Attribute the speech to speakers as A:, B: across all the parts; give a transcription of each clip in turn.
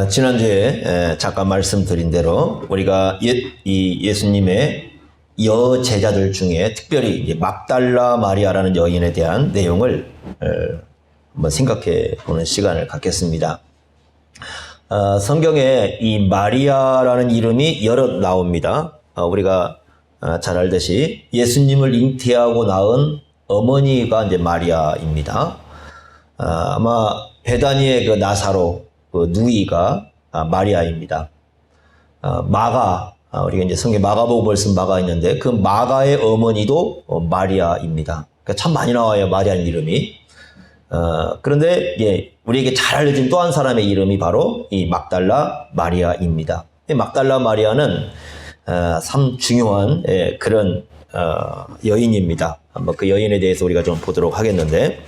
A: 지난주에 잠깐 말씀드린 대로 우리가 예수님의 여제자들 중에 특별히 이제 막달라 마리아라는 여인에 대한 내용을 한번 생각해 보는 시간을 갖겠습니다. 성경에 이 마리아라는 이름이 여러 나옵니다. 우리가 잘 알듯이 예수님을 잉태하고 낳은 어머니가 이제 마리아입니다. 아마 베다니의 그 나사로 그 누이가 마리아입니다. 우리가 이제 성경 마가복음을 쓴 마가 있는데 그 마가의 어머니도 마리아입니다. 그러니까 참 많이 나와요, 마리아는 이름이. 그런데 우리에게 잘 알려진 또 한 사람의 이름이 바로 이 막달라 마리아입니다. 이 막달라 마리아는 참 중요한 그런 여인입니다. 한번 그 여인에 대해서 우리가 좀 보도록 하겠는데,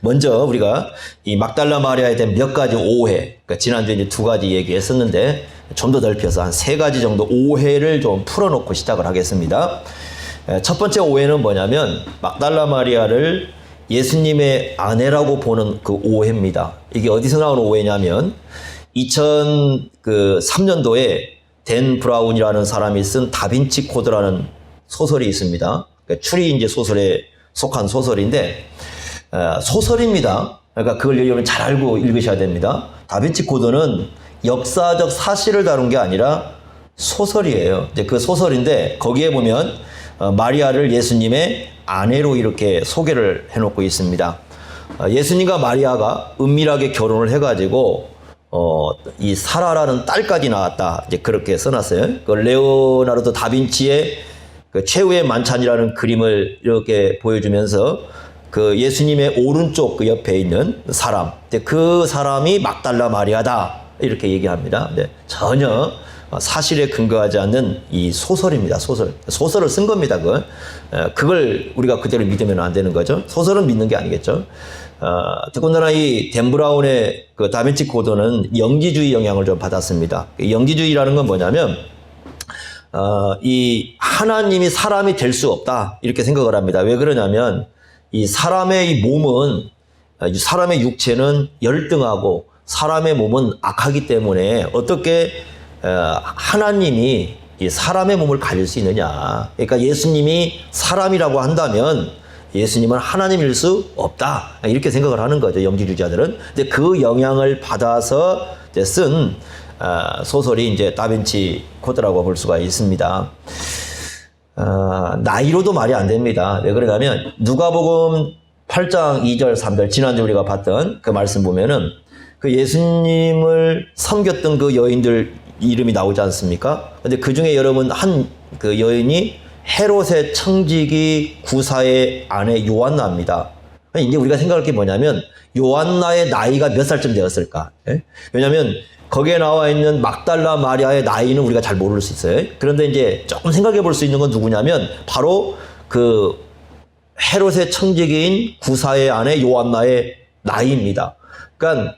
A: 먼저 우리가 이 막달라 마리아에 대한 몇 가지 오해, 그러니까 지난주에 이제 두 가지 얘기했었는데 좀 더 넓혀서 한 세 가지 정도 오해를 좀 풀어놓고 시작을 하겠습니다. 첫 번째 오해는 뭐냐면 막달라 마리아를 예수님의 아내라고 보는 그 오해입니다. 이게 어디서 나오는 오해냐면 2003년도에 댄 브라운이라는 사람이 쓴 다빈치 코드라는 소설이 있습니다. 그러니까 추리 이제 소설에 속한 소설인데 소설입니다. 그러니까 그걸 여러분 잘 알고 읽으셔야 됩니다. 다빈치 코드는 역사적 사실을 다룬 게 아니라 소설이에요. 이제 그 소설인데 거기에 보면 마리아를 예수님의 아내로 이렇게 소개를 해놓고 있습니다. 예수님과 마리아가 은밀하게 결혼을 해가지고 이 사라라는 딸까지 나왔다. 이제 그렇게 써놨어요. 그 레오나르도 다빈치의 그 최후의 만찬이라는 그림을 이렇게 보여주면서 그 예수님의 오른쪽 그 옆에 있는 사람, 그 사람이 막달라 마리아다 이렇게 얘기합니다. 전혀 사실에 근거하지 않는 이 소설입니다. 소설을 쓴 겁니다. 그걸 우리가 그대로 믿으면 안 되는 거죠. 소설은 믿는 게 아니겠죠. 더군다나 이 댄 브라운의 그 다빈치 코드는 영지주의 영향을 좀 받았습니다. 영지주의라는 건 뭐냐면 이 하나님이 사람이 될 수 없다 이렇게 생각을 합니다. 왜 그러냐면 이 사람의 이 몸은, 사람의 육체는 열등하고 사람의 몸은 악하기 때문에 어떻게 하나님이 이 사람의 몸을 가질 수 있느냐. 그러니까 예수님이 사람이라고 한다면 예수님은 하나님일 수 없다. 이렇게 생각을 하는 거죠, 영지주의자들은. 근데 그 영향을 받아서 쓴 소설이 이제 다빈치 코드라고 볼 수가 있습니다. 나이로도 말이 안 됩니다. 왜 그러냐면 누가복음 8장 2절 3절 지난주 우리가 봤던 그 말씀 보면은 그 예수님을 섬겼던 그 여인들 이름이 나오지 않습니까? 근데 그 중에 여러분 한 그 여인이 헤롯의 청지기 구사의 아내 요한나입니다. 이제 우리가 생각할 게 뭐냐면 요한나의 나이가 몇 살쯤 되었을까? 왜냐하면 거기에 나와 있는 막달라 마리아의 나이는 우리가 잘 모를 수 있어요. 그런데 이제 조금 생각해 볼 수 있는 건 누구냐면 바로 그 헤롯의 청지기인 구사의 아내 요한나의 나이입니다. 그러니까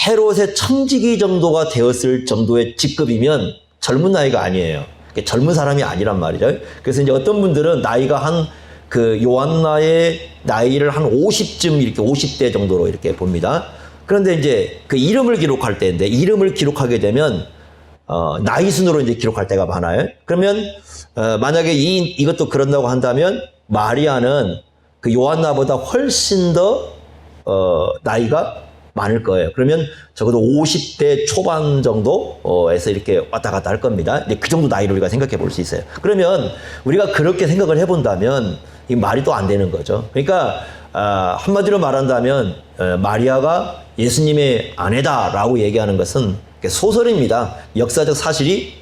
A: 헤롯의 청지기 정도가 되었을 정도의 직급이면 젊은 나이가 아니에요. 젊은 사람이 아니란 말이죠. 그래서 이제 어떤 분들은 나이가 한 그 요한나의 나이를 한 50쯤 이렇게 50대 정도로 이렇게 봅니다. 그런데 이제 그 이름을 기록할 때인데 이름을 기록하게 되면 나이 순으로 이제 기록할 때가 많아요. 그러면 만약에 이것도 그런다고 한다면 마리아는 그 요한나보다 훨씬 더 나이가 많을 거예요. 그러면 적어도 50대 초반 정도에서 이렇게 왔다 갔다 할 겁니다. 근데 그 정도 나이를 우리가 생각해 볼 수 있어요. 그러면 우리가 그렇게 생각을 해본다면 이 말이 또 안 되는 거죠. 그러니까 한마디로 말한다면 마리아가 예수님의 아내다라고 얘기하는 것은 소설입니다. 역사적 사실이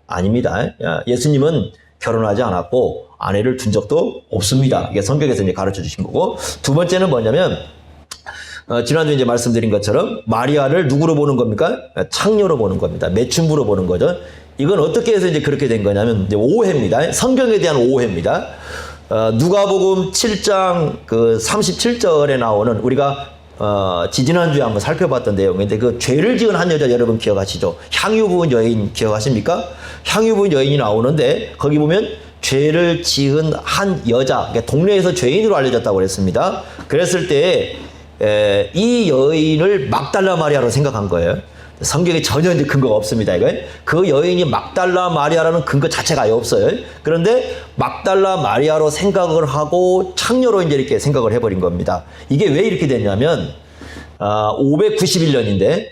A: 아닙니다. 예수님은 결혼하지 않았고 아내를 둔 적도 없습니다. 이게 성경에서 이제 가르쳐 주신 거고, 두 번째는 뭐냐면 지난주에 이제 말씀드린 것처럼 마리아를 누구로 보는 겁니까? 창녀로 보는 겁니다. 매춘부로 보는 거죠. 이건 어떻게 해서 이제 그렇게 된 거냐면 이제 오해입니다. 성경에 대한 오해입니다. 누가복음 7장 그 37절에 나오는 우리가 지지난주에 한번 살펴봤던 내용인데 그 죄를 지은 한 여자 여러분 기억하시죠? 향유 부은 여인 기억하십니까? 향유 부은 여인이 나오는데 거기 보면 죄를 지은 한 여자, 그러니까 동네에서 죄인으로 알려졌다고 그랬습니다. 그랬을 때 이 여인을 막달라 마리아로 생각한 거예요. 성경에 전혀 이제 근거가 없습니다. 이거 그 여인이 막달라 마리아라는 근거 자체가 아예 없어요. 그런데 막달라 마리아로 생각을 하고 창녀로 이제 이렇게 생각을 해버린 겁니다. 이게 왜 이렇게 됐냐면 591년인데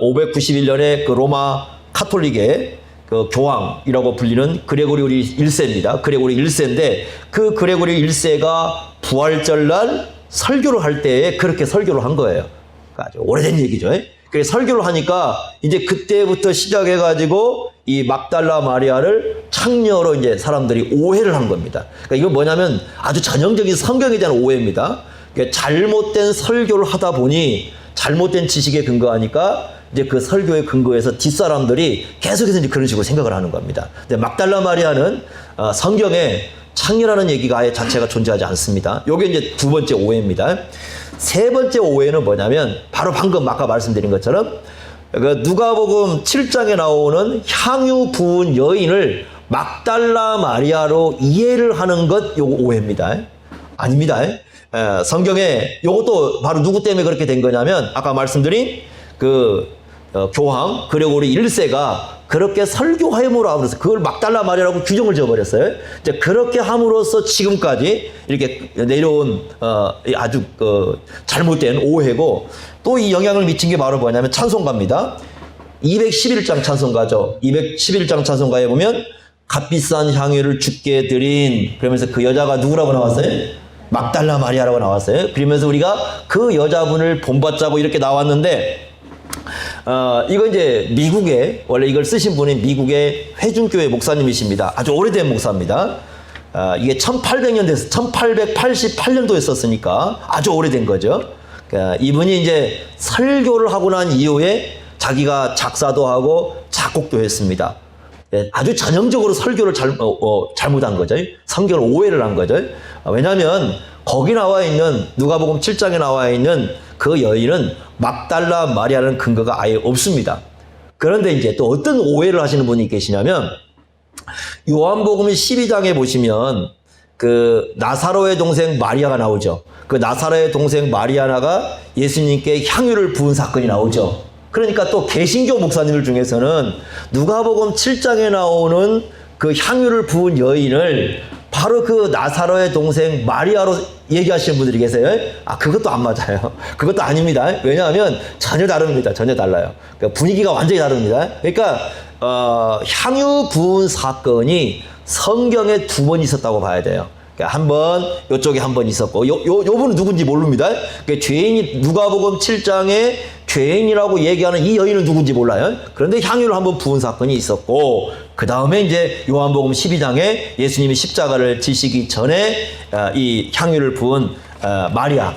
A: 591년에 그 로마 카톨릭의 그 교황이라고 불리는 그레고리 1세입니다. 그레고리 1세인데 그 그레고리 1세가 부활절날 설교를 할 때에 그렇게 설교를 한 거예요. 아주 오래된 얘기죠. 그래서 설교를 하니까 이제 그때부터 시작해가지고 이 막달라 마리아를 창녀로 이제 사람들이 오해를 한 겁니다. 그러니까 이건 뭐냐면 아주 전형적인 성경에 대한 오해입니다. 그러니까 잘못된 설교를 하다 보니 잘못된 지식에 근거하니까 이제 그 설교의 근거에서 뒷사람들이 계속해서 이제 그런 식으로 생각을 하는 겁니다. 근데 막달라 마리아는 성경에 창녀라는 얘기가 아예 자체가 존재하지 않습니다. 요게 이제 두 번째 오해입니다. 세 번째 오해는 뭐냐면 바로 방금 아까 말씀드린 것처럼 그 누가복음 7장에 나오는 향유 부은 여인을 막달라 마리아로 이해를 하는 것 요거 오해입니다. 아닙니다. 성경에 요것도 바로 누구 때문에 그렇게 된 거냐면 아까 말씀드린 그 교황 그레고리 1세가 그렇게 설교함으로 함으로써 그걸 막달라 마리아라고 규정을 지어버렸어요. 이제 그렇게 함으로써 지금까지 이렇게 내려온 아주 잘못된 오해고 또 이 영향을 미친 게 바로 뭐냐면 찬송가입니다. 211장 찬송가죠. 211장 찬송가에 보면 값비싼 향유를 주께 드린 그러면서 그 여자가 누구라고 나왔어요? 막달라 마리아라고 나왔어요. 그러면서 우리가 그 여자분을 본받자고 이렇게 나왔는데 이거 이제 미국에 원래 이걸 쓰신 분이 미국의 회중교회 목사님이십니다. 아주 오래된 목사입니다. 이게 1800년대에서 1888년도에 썼으니까 아주 오래된 거죠. 이분이 이제 설교를 하고 난 이후에 자기가 작사도 하고 작곡도 했습니다. 아주 전형적으로 설교를 잘못한 거죠. 성경을 오해를 한 거죠. 왜냐하면 거기 나와 있는 누가복음 7장에 나와 있는 그 여인은 막달라 마리아라는 근거가 아예 없습니다. 그런데 이제 또 어떤 오해를 하시는 분이 계시냐면 요한복음 12장에 보시면 그 나사로의 동생 마리아가 나오죠. 그 나사로의 동생 마리아나가 예수님께 향유를 부은 사건이 나오죠. 그러니까 또 개신교 목사님들 중에서는 누가복음 7장에 나오는 그 향유를 부은 여인을 바로 그 나사로의 동생 마리아로 얘기하시는 분들이 계세요. 그것도 안 맞아요. 그것도 아닙니다. 왜냐하면 전혀 다릅니다. 전혀 달라요. 그러니까 분위기가 완전히 다릅니다. 그러니까 향유 부은 사건이 성경에 두 번 있었다고 봐야 돼요. 그러니까 한 번, 요쪽에 한 번 있었고, 요 분은 누군지 모릅니다. 그러니까 죄인이, 누가복음 7장에 죄인이라고 얘기하는 이 여인은 누군지 몰라요. 그런데 향유를 한번 부은 사건이 있었고, 그 다음에 이제 요한복음 12장에 예수님이 십자가를 지시기 전에 이 향유를 부은 마리아.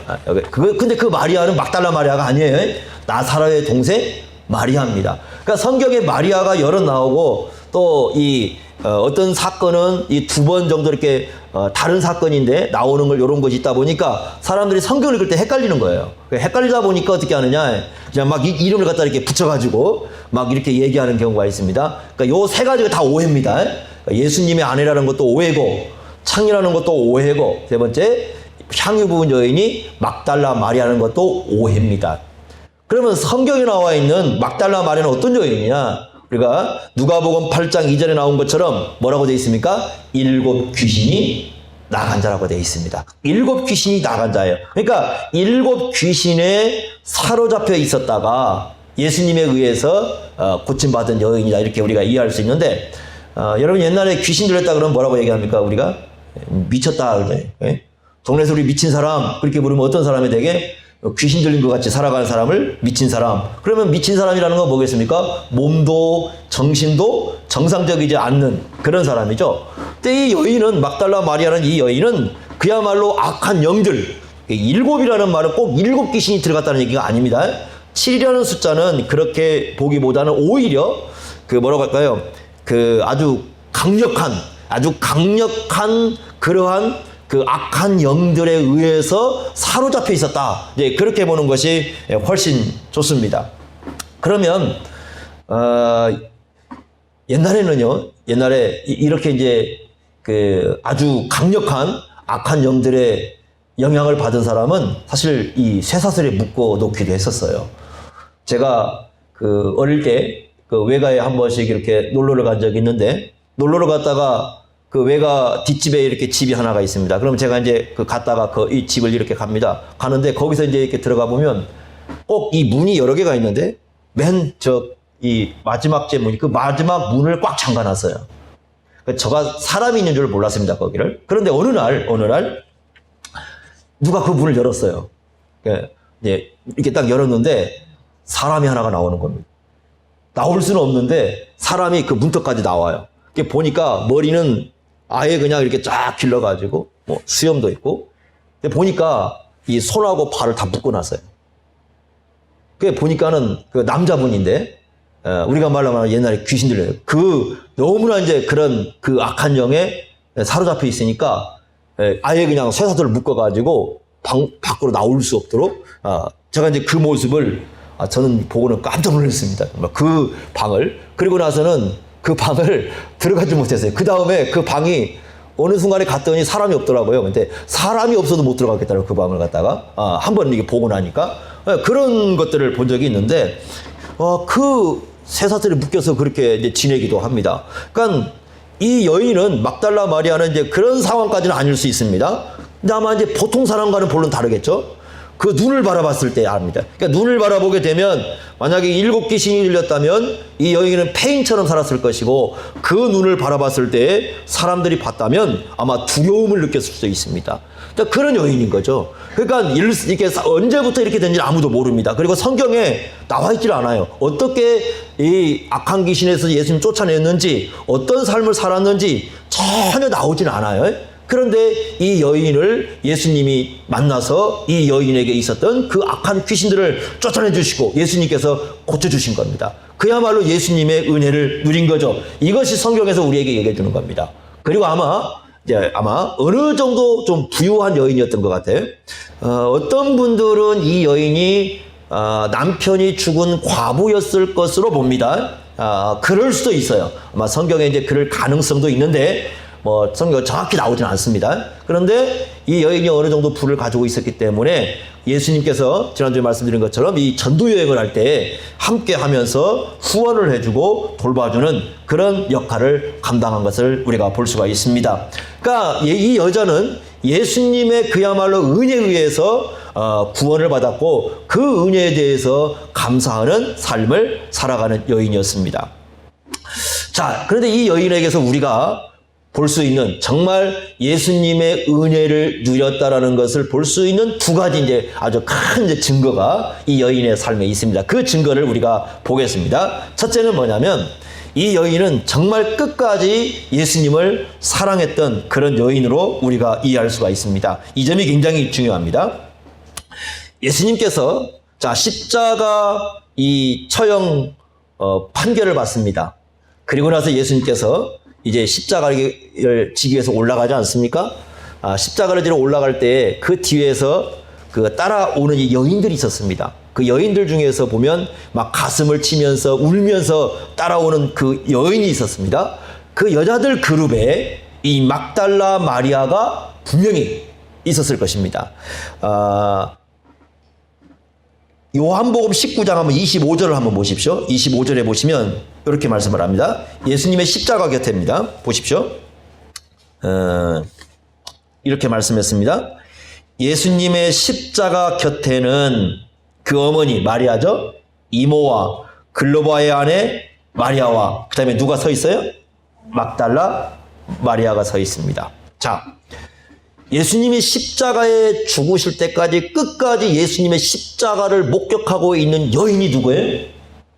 A: 근데 그 마리아는 막달라 마리아가 아니에요. 나사로의 동생 마리아입니다. 그러니까 성경에 마리아가 여러 나오고 또 이 어떤 사건은 이 두 번 정도 이렇게 다른 사건인데 나오는 걸 이런 것이 있다 보니까 사람들이 성경을 읽을 때 헷갈리는 거예요. 헷갈리다 보니까 어떻게 하느냐, 그냥 막 이름을 갖다 이렇게 붙여가지고 막 이렇게 얘기하는 경우가 있습니다. 그러니까 요 세 가지가 다 오해입니다. 그러니까 예수님의 아내라는 것도 오해고, 창이라는 것도 오해고, 세 번째 향유 부은 여인이 막달라 마리아라는 것도 오해입니다. 그러면 성경에 나와 있는 막달라 마리아는 어떤 여인이냐? 우리가 누가복음 8장 2절에 나온 것처럼 뭐라고 되어 있습니까? 7 귀신이 나간 자라고 되어 있습니다. 7 귀신이 나간 자예요. 그러니까 7 귀신에 사로잡혀 있었다가 예수님에 의해서 고침받은 여인이다, 이렇게 우리가 이해할 수 있는데, 여러분 옛날에 귀신 들렸다 그러면 뭐라고 얘기합니까? 우리가 미쳤다 그러잖아요. 동네에서 우리 미친 사람 그렇게 부르면 어떤 사람이 되게 귀신 들린 것 같이 살아가는 사람을 미친 사람. 그러면 미친 사람이라는 건 뭐겠습니까? 몸도 정신도 정상적이지 않는 그런 사람이죠. 근데 이 여인은, 막달라 마리아라는 이 여인은 그야말로 악한 영들, 7이라는 말은 꼭 7 귀신이 들어갔다는 얘기가 아닙니다. 7이라는 숫자는 그렇게 보기보다는 오히려 그 뭐라고 할까요? 그 아주 강력한 그러한 그 악한 영들에 의해서 사로잡혀 있었다. 이제 그렇게 보는 것이 훨씬 좋습니다. 그러면 옛날에 이렇게 이제 그 아주 강력한 악한 영들의 영향을 받은 사람은 사실 이 쇠사슬에 묶어 놓기도 했었어요. 제가 그 어릴 때 그 외가에 한 번씩 이렇게 놀러를 간 적이 있는데 놀러를 갔다가 그 외가 뒷집에 이렇게 집이 하나가 있습니다. 그럼 제가 이제 그 갔다가 그 이 집을 이렇게 갑니다. 가는데 거기서 이제 이렇게 들어가 보면 꼭 이 문이 여러 개가 있는데 맨 이 마지막 제 문이 그 마지막 문을 꽉 잠가놨어요. 저가 사람이 있는 줄 몰랐습니다, 거기를. 그런데 어느 날 누가 그 문을 열었어요. 예, 이렇게 딱 열었는데 사람이 하나가 나오는 겁니다. 나올 수는 없는데 사람이 그 문턱까지 나와요. 보니까 머리는 아예 그냥 이렇게 쫙 길러가지고 뭐 수염도 있고, 근데 보니까 이 손하고 발을 다 묶어놨어요. 그게 보니까는 그 남자분인데, 우리가 말하면 옛날에 귀신 들려요. 그 너무나 이제 그런 그 악한 영에 사로잡혀 있으니까 아예 그냥 쇠사슬을 묶어가지고 밖으로 나올 수 없도록, 제가 이제 그 모습을 저는 보고는 깜짝 놀랐습니다. 그 방을. 그리고 나서는 그 방을 들어가지 못했어요. 그 다음에 그 방이 어느 순간에 갔더니 사람이 없더라고요. 근데 사람이 없어도 못 들어가겠다고 그 방을 갔다가 한번 이게 보고 나니까 그런 것들을 본 적이 있는데 그 쇠사슬에 묶여서 그렇게 이제 지내기도 합니다. 그러니까 이 여인은 막달라 마리아는 이제 그런 상황까지는 아닐 수 있습니다. 근데 아마 이제 보통 사람과는 물론 다르겠죠. 그 눈을 바라봤을 때 압니다. 그러니까 눈을 바라보게 되면 만약에 7 귀신이 들렸다면 이 여인은 폐인처럼 살았을 것이고 그 눈을 바라봤을 때 사람들이 봤다면 아마 두려움을 느꼈을 수도 있습니다. 그러니까 그런 여인인 거죠. 그러니까 이렇게 언제부터 이렇게 된지 아무도 모릅니다. 그리고 성경에 나와 있질 않아요. 어떻게 이 악한 귀신에서 예수님 쫓아냈는지 어떤 삶을 살았는지 전혀 나오진 않아요. 그런데 이 여인을 예수님이 만나서 이 여인에게 있었던 그 악한 귀신들을 쫓아내 주시고 예수님께서 고쳐주신 겁니다. 그야말로 예수님의 은혜를 누린 거죠. 이것이 성경에서 우리에게 얘기해 주는 겁니다. 그리고 아마 어느 정도 좀 부유한 여인이었던 것 같아요. 어떤 분들은 이 여인이 남편이 죽은 과부였을 것으로 봅니다. 그럴 수도 있어요. 아마 성경에 이제 그럴 가능성도 있는데 성경 정확히 나오진 않습니다. 그런데 이 여인이 어느 정도 부를 가지고 있었기 때문에 예수님께서 지난주에 말씀드린 것처럼 이 전도 여행을 할 때 함께 하면서 후원을 해주고 돌봐주는 그런 역할을 감당한 것을 우리가 볼 수가 있습니다. 그러니까 이 여자는 예수님의 그야말로 은혜에 의해서 구원을 받았고 그 은혜에 대해서 감사하는 삶을 살아가는 여인이었습니다. 자, 그런데 이 여인에게서 우리가 볼 수 있는 정말 예수님의 은혜를 누렸다라는 것을 볼 수 있는 두 가지 이제 아주 큰 이제 증거가 이 여인의 삶에 있습니다. 그 증거를 우리가 보겠습니다. 첫째는 뭐냐면 이 여인은 정말 끝까지 예수님을 사랑했던 그런 여인으로 우리가 이해할 수가 있습니다. 이 점이 굉장히 중요합니다. 예수님께서 십자가 이 처형 판결을 받습니다. 그리고 나서 예수님께서 이제 십자가를 지기 위해서 올라가지 않습니까? 십자가를 지러 올라갈 때 그 뒤에서 그 따라오는 이 여인들이 있었습니다. 그 여인들 중에서 보면 막 가슴을 치면서 울면서 따라오는 그 여인이 있었습니다. 그 여자들 그룹에 이 막달라 마리아가 분명히 있었을 것입니다. 요한복음 19장 한번 25절을 한번 보십시오. 25절에 보시면 이렇게 말씀을 합니다. 예수님의 십자가 곁에입니다. 보십시오. 이렇게 말씀했습니다. 예수님의 십자가 곁에는 그 어머니 마리아죠. 이모와 글로바의 아내 마리아와 그 다음에 누가 서 있어요? 막달라 마리아가 서 있습니다. 자, 예수님이 십자가에 죽으실 때까지 끝까지 예수님의 십자가를 목격하고 있는 여인이 누구예요?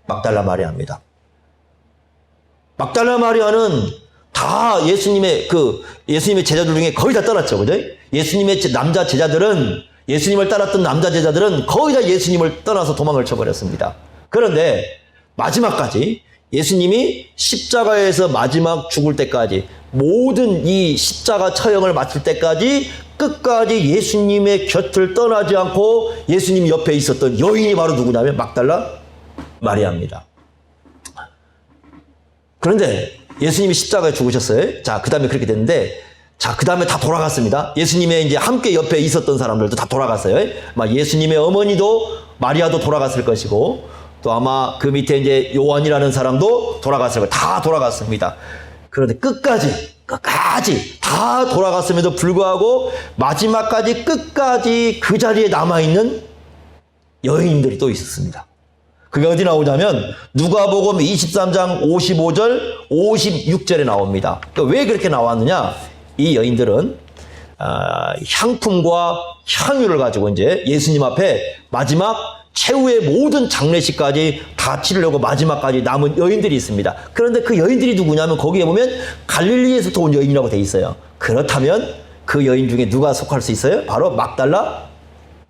A: 막달라 마리아입니다. 막달라 마리아는 다 예수님의 제자들 중에 거의 다 떠났죠. 그죠? 예수님의 남자 제자들은, 예수님을 따랐던 남자 제자들은 거의 다 예수님을 떠나서 도망을 쳐버렸습니다. 그런데 마지막까지 예수님이 십자가에서 마지막 죽을 때까지 모든 이 십자가 처형을 마칠 때까지 끝까지 예수님의 곁을 떠나지 않고 예수님 옆에 있었던 여인이 바로 누구냐면 막달라 마리아입니다. 그런데 예수님이 십자가에 죽으셨어요. 자, 그 다음에 그렇게 됐는데, 자, 그 다음에 다 돌아갔습니다. 예수님의 이제 함께 옆에 있었던 사람들도 다 돌아갔어요. 막 예수님의 어머니도 마리아도 돌아갔을 것이고, 또 아마 그 밑에 이제 요한이라는 사람도 돌아갔을 거예요. 다 돌아갔습니다. 그런데 끝까지 다 돌아갔음에도 불구하고 마지막까지 끝까지 그 자리에 남아있는 여인들이 또 있었습니다. 그게 어디 나오냐면 누가복음 23장 55절 56절에 나옵니다. 그러니까 왜 그렇게 나왔느냐? 이 여인들은 향품과 향유를 가지고 이제 예수님 앞에 마지막 최후의 모든 장례식까지 다 치르려고 마지막까지 남은 여인들이 있습니다. 그런데 그 여인들이 누구냐면 거기에 보면 갈릴리에서부터 온 여인이라고 돼 있어요. 그렇다면 그 여인 중에 누가 속할 수 있어요? 바로 막달라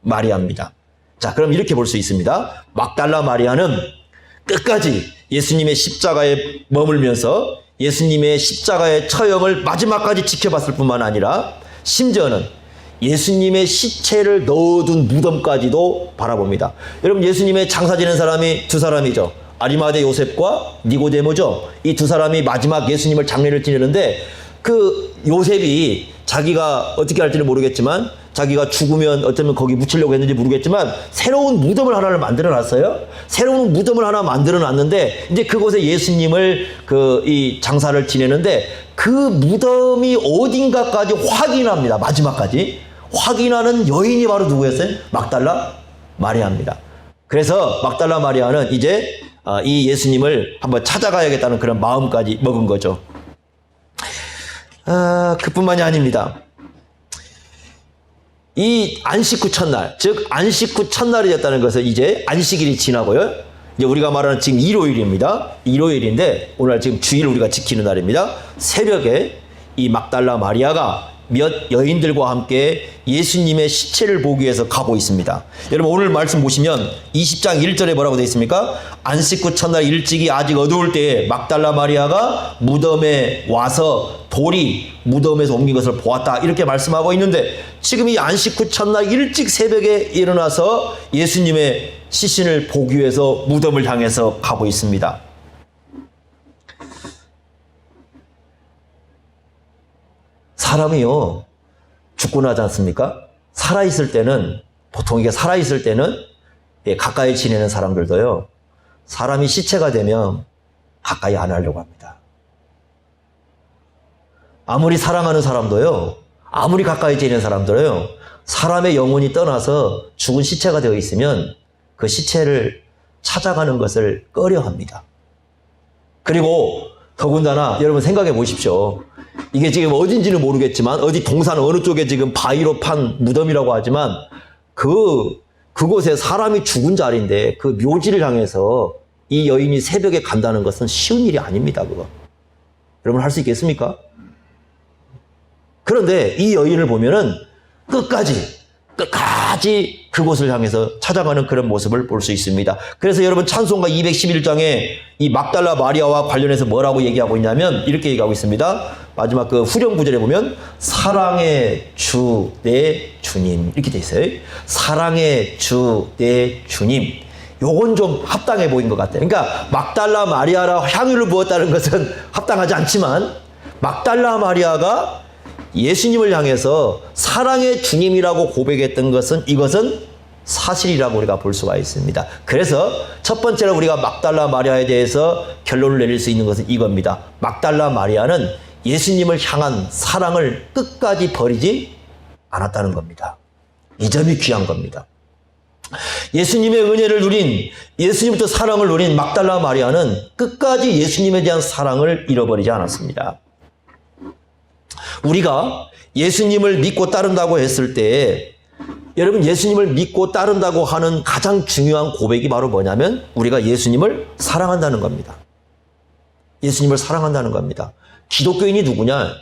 A: 마리아입니다. 자, 그럼 이렇게 볼 수 있습니다. 막달라 마리아는 끝까지 예수님의 십자가에 머물면서 예수님의 십자가의 처형을 마지막까지 지켜봤을 뿐만 아니라 심지어는 예수님의 시체를 넣어둔 무덤까지도 바라봅니다. 여러분, 예수님의 장사 지낸 사람이 두 사람이죠. 아리마대 요셉과 니고데모죠. 이 두 사람이 마지막 예수님을 장례를 지내는데 그 요셉이 자기가 어떻게 할지는 모르겠지만 자기가 죽으면 어쩌면 거기 묻히려고 했는지 모르겠지만 새로운 무덤을 하나를 만들어 놨어요. 새로운 무덤을 하나 만들어 놨는데 이제 그곳에 예수님을 이 장사를 지내는데 그 무덤이 어딘가까지 확인합니다. 마지막까지 확인하는 여인이 바로 누구였어요? 막달라 마리아입니다. 그래서 막달라 마리아는 이제 이 예수님을 한번 찾아가야겠다는 그런 마음까지 먹은 거죠. 그뿐만이 아닙니다. 이 안식 후 첫날, 즉 안식 후 첫날이 됐다는 것은 이제 안식일이 지나고요. 이제 우리가 말하는 지금 일요일입니다. 일요일인데 오늘 지금 주일 우리가 지키는 날입니다. 새벽에 이 막달라 마리아가 몇 여인들과 함께 예수님의 시체를 보기 위해서 가고 있습니다. 여러분, 오늘 말씀 보시면 20장 1절에 뭐라고 되어 있습니까? 안식 후 첫날 일찍이 아직 어두울 때에 막달라 마리아가 무덤에 와서 돌이 무덤에서 옮긴 것을 보았다, 이렇게 말씀하고 있는데 지금 이 안식 후 첫날 일찍 새벽에 일어나서 예수님의 시신을 보기 위해서 무덤을 향해서 가고 있습니다. 사람이요, 죽고 나지 않습니까? 살아있을 때는, 보통 이게 살아있을 때는 가까이 지내는 사람들도요, 사람이 시체가 되면 가까이 안 하려고 합니다. 아무리 사랑하는 사람도요, 아무리 가까이 지내는 사람들은요, 사람의 영혼이 떠나서 죽은 시체가 되어 있으면 그 시체를 찾아가는 것을 꺼려 합니다. 그리고 더군다나 여러분 생각해 보십시오. 이게 지금 어딘지는 모르겠지만 어디 동산 어느 쪽에 지금 바위로 판 무덤이라고 하지만 그곳에 사람이 죽은 자리인데 그 묘지를 향해서 이 여인이 새벽에 간다는 것은 쉬운 일이 아닙니다. 그거 여러분 할 수 있겠습니까? 그런데 이 여인을 보면은 끝까지 그곳을 향해서 찾아가는 그런 모습을 볼 수 있습니다. 그래서 여러분 찬송가 211장에 이 막달라 마리아와 관련해서 뭐라고 얘기하고 있냐면 이렇게 얘기하고 있습니다. 마지막 그 후렴 구절에 보면 사랑의 주 내 주님 이렇게 돼 있어요. 사랑의 주 내 주님. 요건 좀 합당해 보인 것 같아요. 그러니까 막달라 마리아라 향유를 부었다는 것은 합당하지 않지만 막달라 마리아가 예수님을 향해서 사랑의 주님이라고 고백했던 것은 이것은 사실이라고 우리가 볼 수가 있습니다. 그래서 첫 번째로 우리가 막달라 마리아에 대해서 결론을 내릴 수 있는 것은 이겁니다. 막달라 마리아는 예수님을 향한 사랑을 끝까지 버리지 않았다는 겁니다. 이 점이 귀한 겁니다. 예수님의 은혜를 누린, 예수님부터 사랑을 누린 막달라 마리아는 끝까지 예수님에 대한 사랑을 잃어버리지 않았습니다. 우리가 예수님을 믿고 따른다고 했을 때 여러분 예수님을 믿고 따른다고 하는 가장 중요한 고백이 바로 뭐냐면 우리가 예수님을 사랑한다는 겁니다. 예수님을 사랑한다는 겁니다. 기독교인이 누구냐?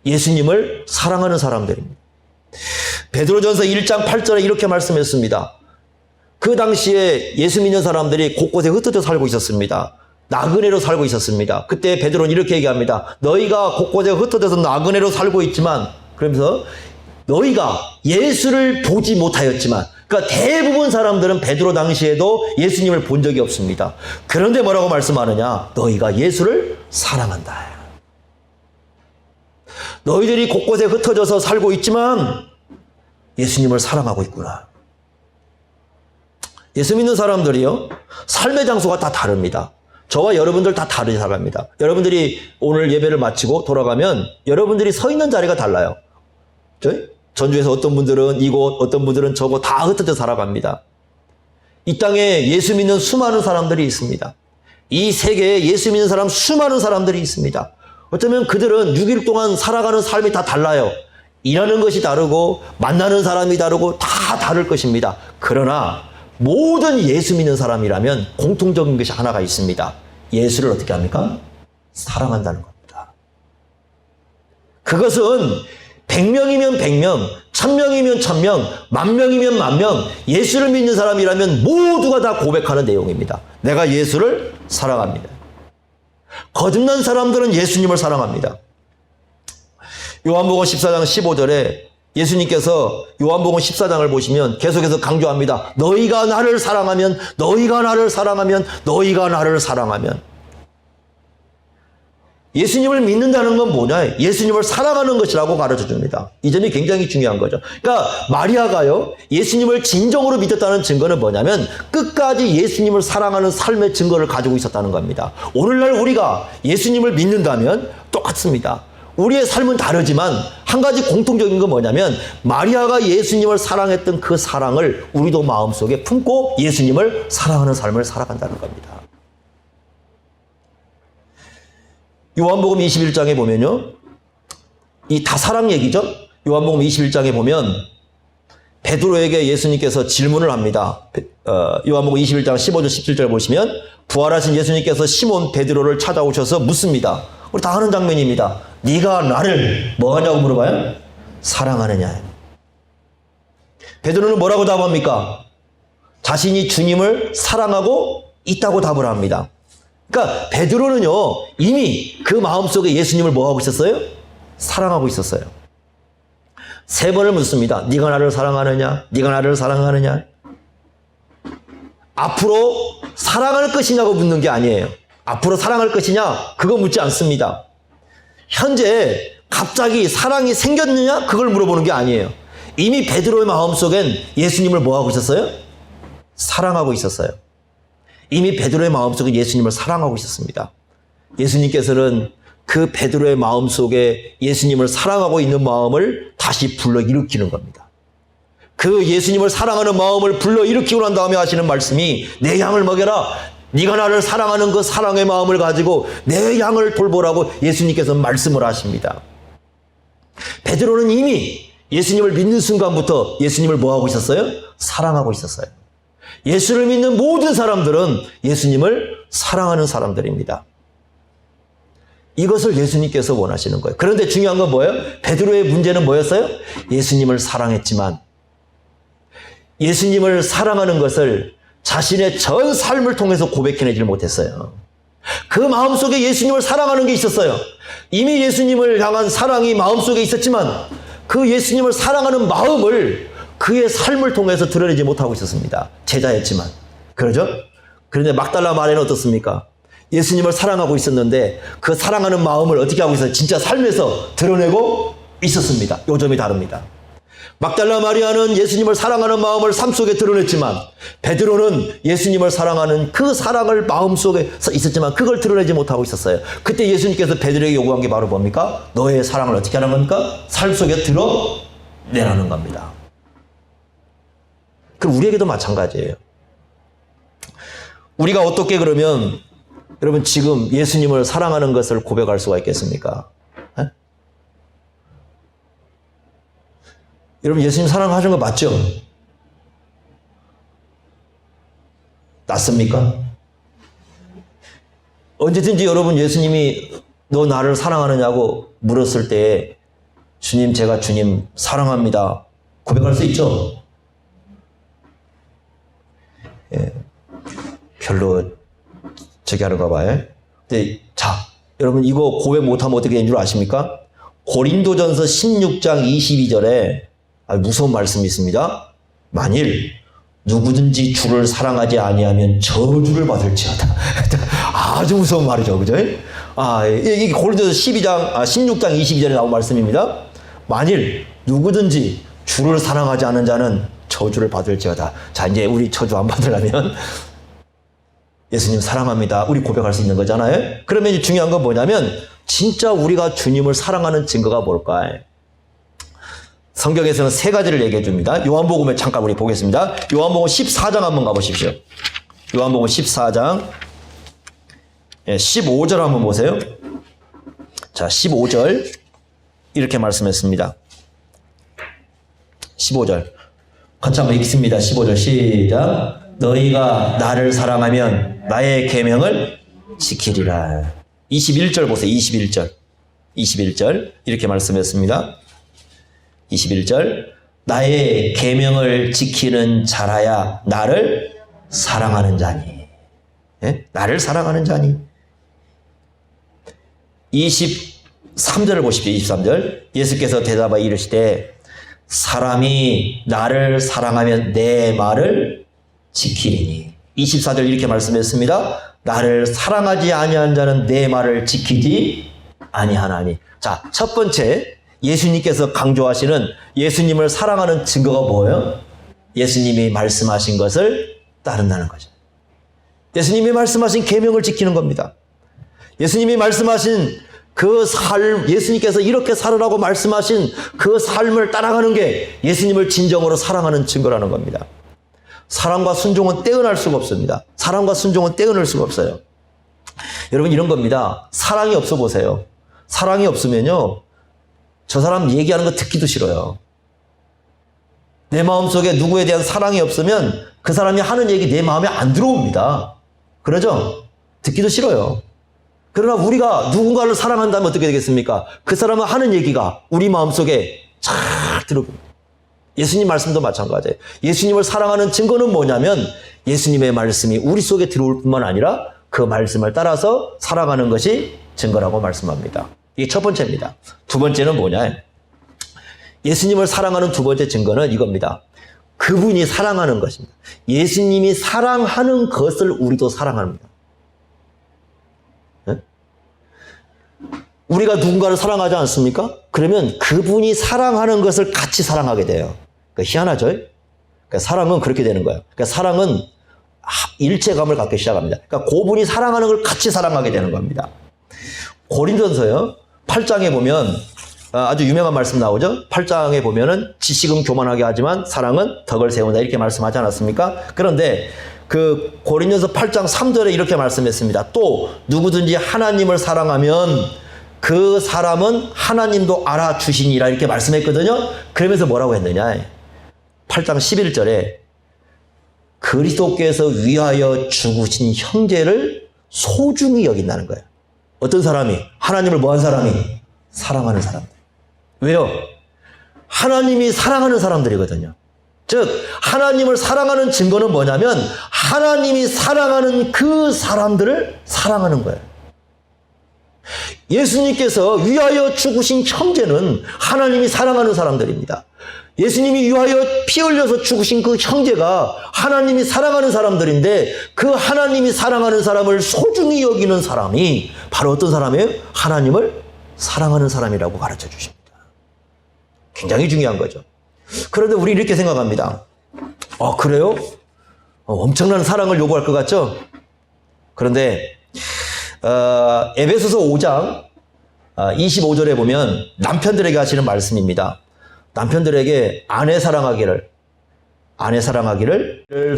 A: 예수님을 사랑하는 사람들입니다. 베드로전서 1장 8절에 이렇게 말씀했습니다. 그 당시에 예수 믿는 사람들이 곳곳에 흩어져 살고 있었습니다. 나그네로 살고 있었습니다. 그때 베드로는 이렇게 얘기합니다. 너희가 곳곳에 흩어져서 나그네로 살고 있지만 그러면서 너희가 예수를 보지 못하였지만 그러니까 대부분 사람들은 베드로 당시에도 예수님을 본 적이 없습니다. 그런데 뭐라고 말씀하느냐? 너희가 예수를 사랑한다. 너희들이 곳곳에 흩어져서 살고 있지만 예수님을 사랑하고 있구나. 예수 믿는 사람들이요, 삶의 장소가 다 다릅니다. 저와 여러분들 다 다르게 살아갑니다. 여러분들이 오늘 예배를 마치고 돌아가면 여러분들이 서 있는 자리가 달라요. 전주에서 어떤 분들은 이곳, 어떤 분들은 저곳 다 흩어져 살아갑니다. 이 땅에 예수 믿는 수많은 사람들이 있습니다. 이 세계에 예수 믿는 사람 수많은 사람들이 있습니다. 어쩌면 그들은 6일 동안 살아가는 삶이 다 달라요. 일하는 것이 다르고 만나는 사람이 다르고 다 다를 것입니다. 그러나 모든 예수 믿는 사람이라면 공통적인 것이 하나가 있습니다. 예수를 어떻게 합니까? 사랑한다는 겁니다. 그것은 100명이면 100명, 1000명이면 1000명, 10,000명이면 10,000명, 예수를 믿는 사람이라면 모두가 다 고백하는 내용입니다. 내가 예수를 사랑합니다. 거듭난 사람들은 예수님을 사랑합니다. 요한복음 14장 15절에 예수님께서 요한복음 14장을 보시면 계속해서 강조합니다. 너희가 나를 사랑하면, 너희가 나를 사랑하면, 너희가 나를 사랑하면. 예수님을 믿는다는 건 뭐냐? 예수님을 사랑하는 것이라고 가르쳐 줍니다. 이 점이 굉장히 중요한 거죠. 그러니까 마리아가요, 예수님을 진정으로 믿었다는 증거는 뭐냐면 끝까지 예수님을 사랑하는 삶의 증거를 가지고 있었다는 겁니다. 오늘날 우리가 예수님을 믿는다면 똑같습니다. 우리의 삶은 다르지만 한 가지 공통적인 건 뭐냐면 마리아가 예수님을 사랑했던 그 사랑을 우리도 마음속에 품고 예수님을 사랑하는 삶을 살아간다는 겁니다. 요한복음 21장에 보면요, 이 다 사랑 얘기죠. 요한복음 21장에 보면 베드로에게 예수님께서 질문을 합니다. 요한복음 21장 15절 17절 보시면 부활하신 예수님께서 시몬 베드로를 찾아오셔서 묻습니다. 우리 다 아는 장면입니다. 네가 나를 뭐하냐고 물어봐요? 사랑하느냐. 베드로는 뭐라고 답합니까? 자신이 주님을 사랑하고 있다고 답을 합니다. 그러니까 베드로는요, 이미 그 마음속에 예수님을 뭐하고 있었어요? 사랑하고 있었어요. 3번을 묻습니다. 네가 나를 사랑하느냐? 네가 나를 사랑하느냐? 앞으로 사랑할 것이냐고 묻는 게 아니에요. 앞으로 사랑할 것이냐? 그거 묻지 않습니다. 현재 갑자기 사랑이 생겼느냐? 그걸 물어보는 게 아니에요. 이미 베드로의 마음속엔 예수님을 뭐하고 있었어요? 사랑하고 있었어요. 이미 베드로의 마음속에 예수님을 사랑하고 있었습니다. 예수님께서는 그 베드로의 마음속에 예수님을 사랑하고 있는 마음을 다시 불러일으키는 겁니다. 그 예수님을 사랑하는 마음을 불러일으키고 난 다음에 하시는 말씀이 내 양을 먹여라. 네가 나를 사랑하는 그 사랑의 마음을 가지고 내 양을 돌보라고 예수님께서 말씀을 하십니다. 베드로는 이미 예수님을 믿는 순간부터 예수님을 뭐하고 있었어요? 사랑하고 있었어요. 예수를 믿는 모든 사람들은 예수님을 사랑하는 사람들입니다. 이것을 예수님께서 원하시는 거예요. 그런데 중요한 건 뭐예요? 베드로의 문제는 뭐였어요? 예수님을 사랑했지만 예수님을 사랑하는 것을 자신의 전 삶을 통해서 고백해내지 못했어요. 그 마음속에 예수님을 사랑하는 게 있었어요. 이미 예수님을 향한 사랑이 마음속에 있었지만 그 예수님을 사랑하는 마음을 그의 삶을 통해서 드러내지 못하고 있었습니다. 제자였지만. 그러죠? 그런데 막달라 마리아는 어떻습니까? 예수님을 사랑하고 있었는데 그 사랑하는 마음을 어떻게 하고 있어요? 진짜 삶에서 드러내고 있었습니다. 요 점이 다릅니다. 막달라 마리아는 예수님을 사랑하는 마음을 삶 속에 드러냈지만 베드로는 예수님을 사랑하는 그 사랑을 마음속에 있었지만 그걸 드러내지 못하고 있었어요. 그때 예수님께서 베드로에게 요구한 게 바로 뭡니까? 너의 사랑을 어떻게 하는 겁니까? 삶 속에 드러내라는 겁니다. 그럼 우리에게도 마찬가지예요. 우리가 어떻게 그러면 여러분 지금 예수님을 사랑하는 것을 고백할 수가 있겠습니까? 에? 여러분 예수님 사랑하시는 거 맞죠? 맞습니까? 언제든지 여러분 예수님이 너 나를 사랑하느냐고 물었을 때 주님 제가 주님 사랑합니다 고백할 수 있죠? 예, 별로 저기 하는가 봐요. 근데 자 여러분 이거 고백 못하면 어떻게 되는 줄 아십니까? 고린도전서 16장 22절에 무서운 말씀이 있습니다. 만일 누구든지 주를 사랑하지 아니하면 저주를 받을지어다. 아주 무서운 말이죠, 그죠? 이게 고린도전서 16장 22절에 나온 말씀입니다. 만일 누구든지 주를 사랑하지 않는 자는 저주를 받을지어다. 자, 이제 우리 저주 안 받으려면 예수님 사랑합니다. 우리 고백할 수 있는 거잖아요. 그러면 이제 중요한 건 뭐냐면 진짜 우리가 주님을 사랑하는 증거가 뭘까? 성경에서는 세 가지를 얘기해 줍니다. 요한복음에 잠깐 우리 보겠습니다. 요한복음 14장 한번 가보십시오. 요한복음 14장 15절 한번 보세요. 자, 15절 이렇게 말씀했습니다. 15절 같이 한번 읽습니다. 15절 시작. 너희가 나를 사랑하면 나의 계명을 지키리라. 21절 보세요. 21절 이렇게 말씀했습니다. 21절 나의 계명을 지키는 자라야 나를 사랑하는 자니. 예? 나를 사랑하는 자니. 23절을 보십시오. 23절 예수께서 대답하여 이르시되 사람이 나를 사랑하면 내 말을 지키리니. 24절 이렇게 말씀했습니다. 나를 사랑하지 아니한 자는 내 말을 지키지 아니하나니. 자, 첫 번째 예수님께서 강조하시는 예수님을 사랑하는 증거가 뭐예요? 예수님이 말씀하신 것을 따른다는 거죠. 예수님이 말씀하신 계명을 지키는 겁니다. 예수님이 말씀하신 그 삶, 예수님께서 이렇게 살으라고 말씀하신 그 삶을 따라가는 게 예수님을 진정으로 사랑하는 증거라는 겁니다. 사랑과 순종은 떼어날 수가 없습니다. 사랑과 순종은 떼어낼 수가 없어요. 여러분 이런 겁니다. 사랑이 없어 보세요. 사랑이 없으면요, 저 사람 얘기하는 거 듣기도 싫어요. 내 마음속에 누구에 대한 사랑이 없으면 그 사람이 하는 얘기 내 마음에 안 들어옵니다. 그러죠? 듣기도 싫어요. 그러나 우리가 누군가를 사랑한다면 어떻게 되겠습니까? 그 사람은 하는 얘기가 우리 마음속에 잘 들어옵니다. 예수님 말씀도 마찬가지예요. 예수님을 사랑하는 증거는 뭐냐면 예수님의 말씀이 우리 속에 들어올 뿐만 아니라 그 말씀을 따라서 살아가는 것이 증거라고 말씀합니다. 이게 첫 번째입니다. 두 번째는 뭐냐? 예수님을 사랑하는 두 번째 증거는 이겁니다. 그분이 사랑하는 것입니다. 예수님이 사랑하는 것을 우리도 사랑합니다. 네? 우리가 누군가를 사랑하지 않습니까? 그러면 그분이 사랑하는 것을 같이 사랑하게 돼요. 그러니까 희한하죠? 그러니까 사랑은 그렇게 되는 거예요. 그러니까 사랑은 일체감을 갖기 시작합니다. 그러니까 그분이 사랑하는 걸 같이 사랑하게 되는 겁니다. 고린도전서요 8장에 보면 아주 유명한 말씀 나오죠. 8장에 보면은 지식은 교만하게 하지만 사랑은 덕을 세운다 이렇게 말씀하지 않았습니까? 그런데 그 고린도전서 8장 3절에 이렇게 말씀했습니다. 또 누구든지 하나님을 사랑하면 그 사람은 하나님도 알아주시니라 이렇게 말씀했거든요. 그러면서 뭐라고 했느냐? 8장 11절에 그리스도께서 위하여 죽으신 형제를 소중히 여긴다는 거예요. 어떤 사람이? 하나님을 뭐한 사람이? 사랑하는 사람들. 왜요? 하나님이 사랑하는 사람들이거든요. 즉 하나님을 사랑하는 증거는 뭐냐면 하나님이 사랑하는 그 사람들을 사랑하는 거예요. 예수님께서 위하여 죽으신 형제는 하나님이 사랑하는 사람들입니다. 예수님이 위하여 피 흘려서 죽으신 그 형제가 하나님이 사랑하는 사람들인데 그 하나님이 사랑하는 사람을 소중히 여기는 사람이 바로 어떤 사람이에요? 하나님을 사랑하는 사람이라고 가르쳐 주십니다. 굉장히 중요한 거죠. 그런데 우리 이렇게 생각합니다. 그래요? 엄청난 사랑을 요구할 것 같죠? 그런데 에베소서 5장 25절에 보면 남편들에게 하시는 말씀입니다. 남편들에게 아내 사랑하기를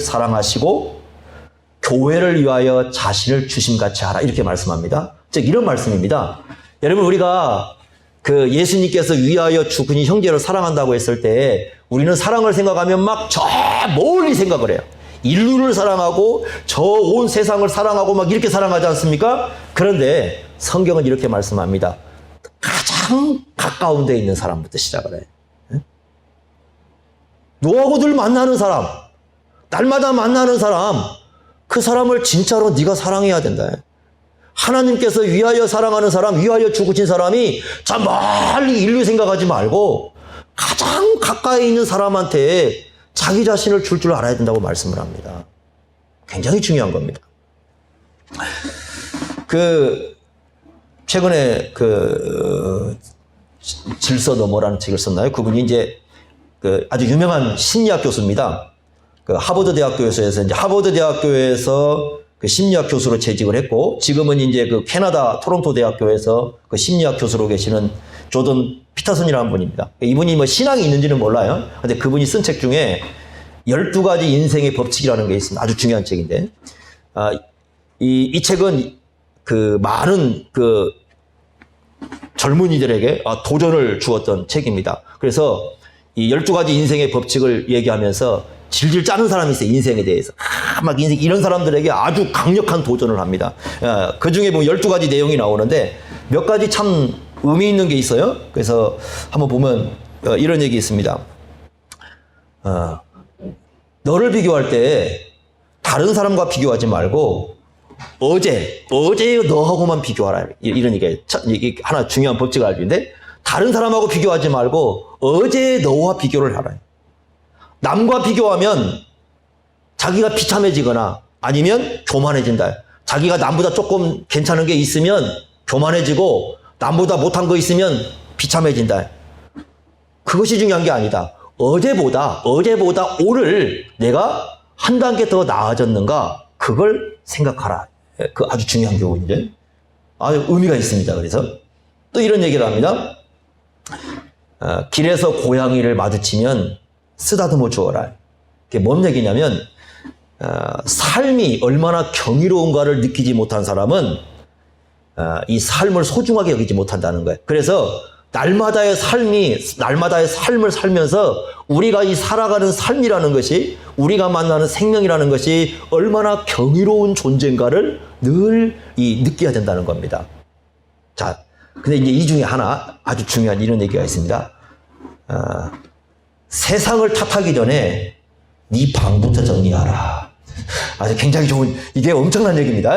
A: 사랑하시고 교회를 위하여 자신을 주심같이 하라 이렇게 말씀합니다. 즉 이런 말씀입니다. 여러분 우리가 그 예수님께서 위하여 죽으신 형제를 사랑한다고 했을 때 우리는 사랑을 생각하면 막 저 멀리 생각을 해요. 인류를 사랑하고 저 온 세상을 사랑하고 막 이렇게 사랑하지 않습니까? 그런데 성경은 이렇게 말씀합니다. 가장 가까운 데 있는 사람부터 시작을 해요. 너하고 늘 만나는 사람, 날마다 만나는 사람, 그 사람을 진짜로 네가 사랑해야 된다. 하나님께서 위하여 사랑하는 사람, 위하여 죽으신 사람이 저 멀리 인류 생각하지 말고 가장 가까이 있는 사람한테 자기 자신을 줄 알아야 된다고 말씀을 합니다. 굉장히 중요한 겁니다. 최근에 질서 너머라는 책을 썼나요? 그분이 이제 그 아주 유명한 심리학 교수입니다. 그 하버드 대학교에서 이제 하버드 대학교에서 그 심리학 교수로 재직을 했고, 지금은 이제 그 캐나다 토론토 대학교에서 그 심리학 교수로 계시는 조던 피터슨이라는 분입니다. 이분이 뭐 신앙이 있는지는 몰라요. 근데 그분이 쓴 책 중에 12가지 인생의 법칙이라는 게 있습니다. 아주 중요한 책인데, 이 책은 그 많은 그 젊은이들에게 도전을 주었던 책입니다. 그래서 이 12가지 인생의 법칙을 얘기하면서 질질 짜는 사람이 있어요. 인생에 대해서. 막 인생, 이런 사람들에게 아주 강력한 도전을 합니다. 그 중에 보면 12가지 내용이 나오는데 몇 가지 참 의미 있는 게 있어요. 그래서 한번 보면 이런 얘기 있습니다. 너를 비교할 때 다른 사람과 비교하지 말고 어제 너하고만 비교하라. 이런 얘기. 이게 하나 중요한 법칙을 알고 있는데, 다른 사람하고 비교하지 말고 어제의 너와 비교를 하라. 남과 비교하면 자기가 비참해지거나 아니면 교만해진다. 자기가 남보다 조금 괜찮은 게 있으면 교만해지고 남보다 못한 거 있으면 비참해진다. 그것이 중요한 게 아니다. 어제보다 오늘 내가 한 단계 더 나아졌는가, 그걸 생각하라. 그 아주 중요한 교훈이죠. 아주 의미가 있습니다. 그래서 또 이런 얘기를 합니다. 길에서 고양이를 마주치면 쓰다듬어 주어라. 그게 뭔 얘기냐면, 삶이 얼마나 경이로운가를 느끼지 못한 사람은 이 삶을 소중하게 여기지 못한다는 거예요. 그래서 날마다의 삶을 살면서 우리가 이 살아가는 삶이라는 것이, 우리가 만나는 생명이라는 것이 얼마나 경이로운 존재인가를 늘 느껴야 된다는 겁니다. 자, 근데 이제 이 중에 하나 아주 중요한 이런 얘기가 있습니다. 세상을 탓하기 전에 네 방부터 정리하라. 아주 굉장히 좋은, 이게 엄청난 얘기입니다.